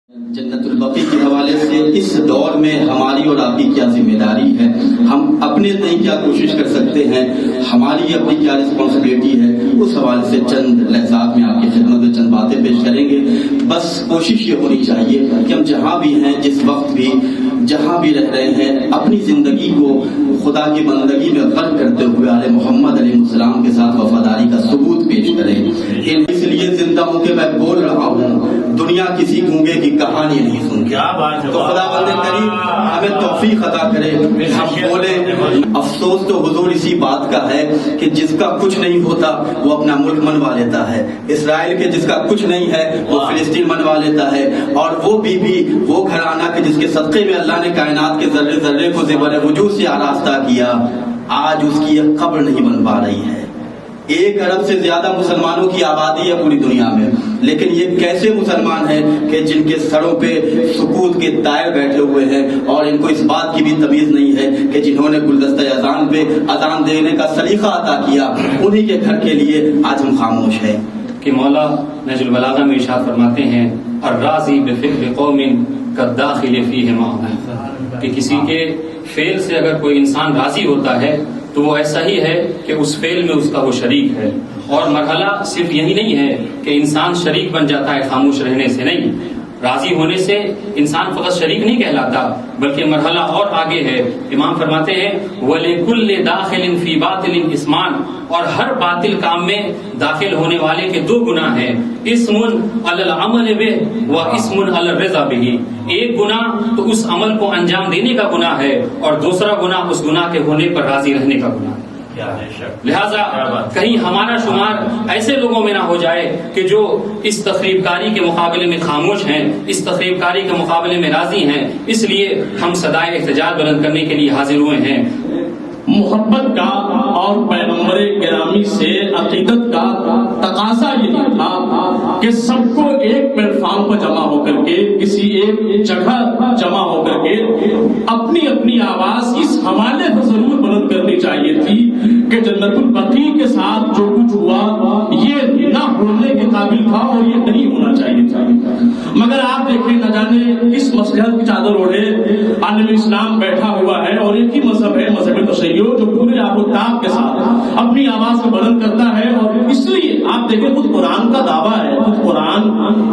جنت البقیع کے حوالے سے اس دور میں ہماری اور آپ کی کیا ذمہ داری ہے، ہم اپنے تئیں کیا کوشش کر سکتے ہیں، ہماری اپنی کیا رسپانسبلٹی ہے، اس حوالے سے چند لحظات میں آپ کی خدمت میں چند باتیں پیش کریں گے۔ بس کوشش یہ ہونی چاہیے کہ ہم جہاں بھی ہیں، جس وقت بھی جہاں بھی رہ رہے ہیں، اپنی زندگی کو خدا کی بندگی میں غرق کرتے ہوئے آل محمد علیہ السلام کے ساتھ وفاداری کا ثبوت پیش کریں۔ اس لیے زندہ ہوں کہ میں بول رہا ہوں، دنیا کسی گونگے کی کہانی نہیں سنتی۔ تو خدا بند کریم ہمیں توفیق عطا کرے، ہم بولیں۔ افسوس تو حضور اسی بات کا ہے کہ جس کا کچھ نہیں ہوتا وہ اپنا ملک منوا لیتا ہے، اسرائیل کے جس کا کچھ نہیں ہے وہ فلسطین منوا لیتا ہے، اور وہ بی بی وہ گھرانہ کہ جس کے صدقے میں اللہ نے کائنات کے ذرے ذرے کو زیور وجود سے آراستہ کیا، آج اس کی ایک قبر نہیں بن پا رہی ہے۔ 1 ارب سے زیادہ مسلمانوں کی آبادی ہے پوری دنیا میں، لیکن یہ کیسے مسلمان ہیں کہ جن کے سروں پہ سکوت کے طائر بیٹھے ہوئے ہیں، اور ان کو اس بات کی بھی تمیز نہیں ہے کہ جنہوں نے گلدستہ اذان پہ اذان دینے کا سلیقہ عطا کیا، انہی کے گھر کے لیے آج ہم خاموش ہیں۔ کہ مولا نہج البلاغہ میں ارشاد فرماتے ہیں الراضی بفعل قوم کالداخل فیہم عاما، کہ کسی کے فعل سے اگر کوئی انسان راضی ہوتا ہے تو وہ ایسا ہی ہے کہ اس فعل میں اس کا وہ شریک ہے۔ اور مرحلہ صرف یہی نہیں ہے کہ انسان شریک بن جاتا ہے، خاموش رہنے سے نہیں، راضی ہونے سے انسان فقط شریک نہیں کہلاتا، بلکہ مرحلہ اور آگے ہے۔ امام فرماتے ہیں وَلِكُلِّ دَاخِلٍ فِي بَاطِلٍ اسمان، اور ہر باطل کام میں داخل ہونے والے کے 2 گناہ ہیں، اسم علی العمل بہ و اسم علی الرضا بہ۔ ایک گناہ تو اس عمل کو انجام دینے کا گناہ ہے، اور دوسرا گناہ اس گناہ کے ہونے پر راضی رہنے کا گناہ ہے۔ لہذا کہیں ہمارا شمار ایسے لوگوں میں نہ ہو جائے کہ جو اس تخریب کاری کے مقابلے میں خاموش ہیں، اس تخریب کاری کے مقابلے میں راضی ہیں۔ اس لیے ہم صدائے احتجاج بلند کرنے کے لیے حاضر ہوئے ہیں۔ محبت کا اور پیغمبر گرامی سے عقیدت کا تقاضا یہ تھا کہ سب کو ایک پلیٹ فارم پر جمع ہو کر کے، کسی ایک جگہ جمع ہو کر کے اپنی اپنی آواز اس حوالے پر ضرور بلند کرنی چاہیے تھی کہ جنت البقیع کے ساتھ جو کچھ ہوا یہ نہ بولنے کے قابل تھا، اور یہ نہیں ہونا چاہیے تھا۔ مگر آپ دیکھیں، نہ جانے کس مصلحت کی چادر اوڑھے عالم اسلام بیٹھا ہوا ہے، اور ایک ہی مذہب ہے، مذہب تشیع، جو پورے آب و تاب کے ساتھ اپنی آواز کو بلند کرتا ہے۔ اور اس لیے آپ دیکھیں، خود قرآن کا دعویٰ ہے، خود قرآن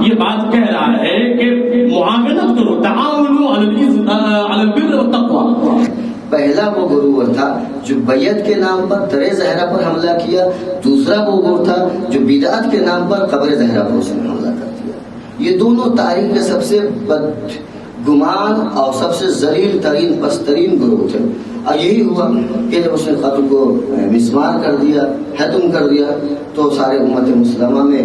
یہ بات کہہ رہا ہے کہ معاونت کرو، تعاونوا علی البر والتقوی۔ پہلا وہ غرور تھا جو بیعت کے نام پر در زہرا پر حملہ کیا، دوسرا وہ غرور تھا جو بدعت کے نام پر قبر زہرا پر اس نے حملہ کر دیا۔ یہ دونوں تاریخ کے سب سے بدگمان اور سب سے ذلیل ترین پسترین گروہ تھے، اور یہی ہوا کہ جب اس نے قبر کو مسمار کر دیا، ہدم کر دیا، تو سارے امت مسلمہ میں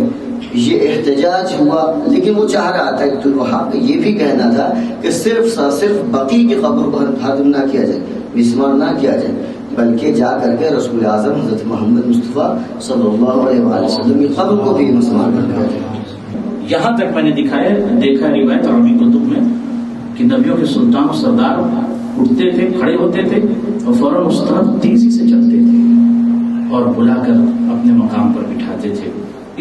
یہ احتجاج ہوا۔ لیکن وہ چاہ رہا تھا کہ وہاں پہ یہ بھی کہنا تھا کہ صرف بقیع کی قبر کو ہدم نہ کیا جائے، مسمار نہ کیا جائے، بلکہ جا کر کے رسول اعظم حضرت محمد مصطفیٰ صلی اللہ علیہ وآلہ وسلم کی قبر کو بھی مسمار کر دیا جائے۔ یہاں تک میں نے دیکھا روایت عربی کتب میں کہ نبیوں کے سلطان و سردار اٹھتے تھے، کھڑے ہوتے تھے، اور فوراً اس طرف تیزی سے چلتے تھے اور بلا کر اپنے مقام پر بٹھاتے تھے۔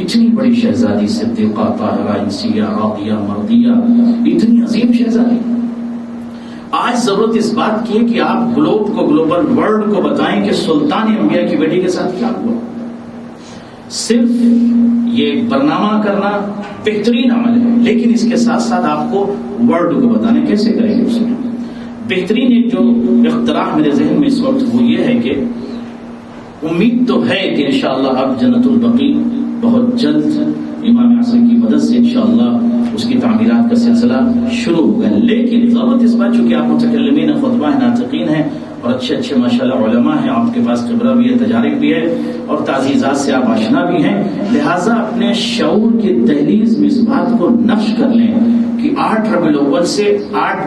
اتنی بڑی شہزادی صدیقہ طاہرہ انسیہ راقیہ مردیہ، اتنی عظیم شہزادی، آج ضرورت اس بات کی ہے کہ آپ گلوبل ورلڈ کو بتائیں کہ سلطان انبیاء کی بیٹی کے ساتھ کیا ہوا۔ صرف یہ برنامہ کرنا بہترین عمل ہے، لیکن اس کے ساتھ ساتھ آپ کو ورلڈ کو بتانے کیسے کریں گے اس میں بہترین ایک جو اختراع میرے ذہن میں اس وقت وہ یہ ہے کہ امید تو ہے کہ انشاءاللہ اب جنت البقیع بہت جلد امام عصر کی مدد سے انشاءاللہ اس کی تعمیرات کا سلسلہ شروع ہوگا، لیکن ضرورت اس بات چونکہ آپ متکلمین خطبہ ناطقین ہیں اور اچھے ماشاءاللہ علماء ہیں، آپ کے پاس خبرہ بھی ہے، تجارب بھی ہے، اور تعزیزات سے آپ آشنا بھی ہیں، لہٰذا اپنے شعور کی دہلیز میں اس بات کو نقش کر لیں کہ 8 ربیع الاول سے 8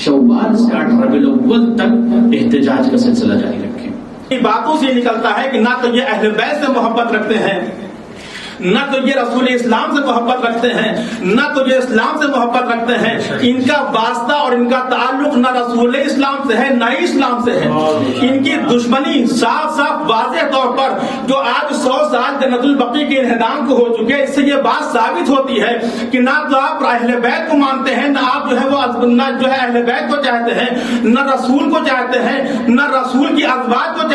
شوال سے 8 ربیع الاول تک احتجاج کا سلسلہ جاری رکھیں۔ باتوں سے نکلتا ہے کہ نہ تو یہ اہل بیت سے محبت رکھتے ہیں، نہ تو یہ رسول اسلام سے محبت رکھتے ہیں نہ تو یہ اسلام سے محبت رکھتے ہیں. ان کا واسطہ اور ان کا تعلق نہ رسول اسلام سے ہے نہ ہی اسلام سے ہے. ان کی دشمنی صاف صاف واضح طور پر جو آج 100 سال جنت البقیع کے انہدام کو ہو چکے، اس سے یہ بات ثابت ہوتی ہے کہ نہ تو آپ اہل بیت کو مانتے ہیں، نہ آپ جو ہے وہ نہ جو ہے اہل بیت کو چاہتے ہیں، نہ رسول کو چاہتے ہیں، نہ رسول کی ازواج کو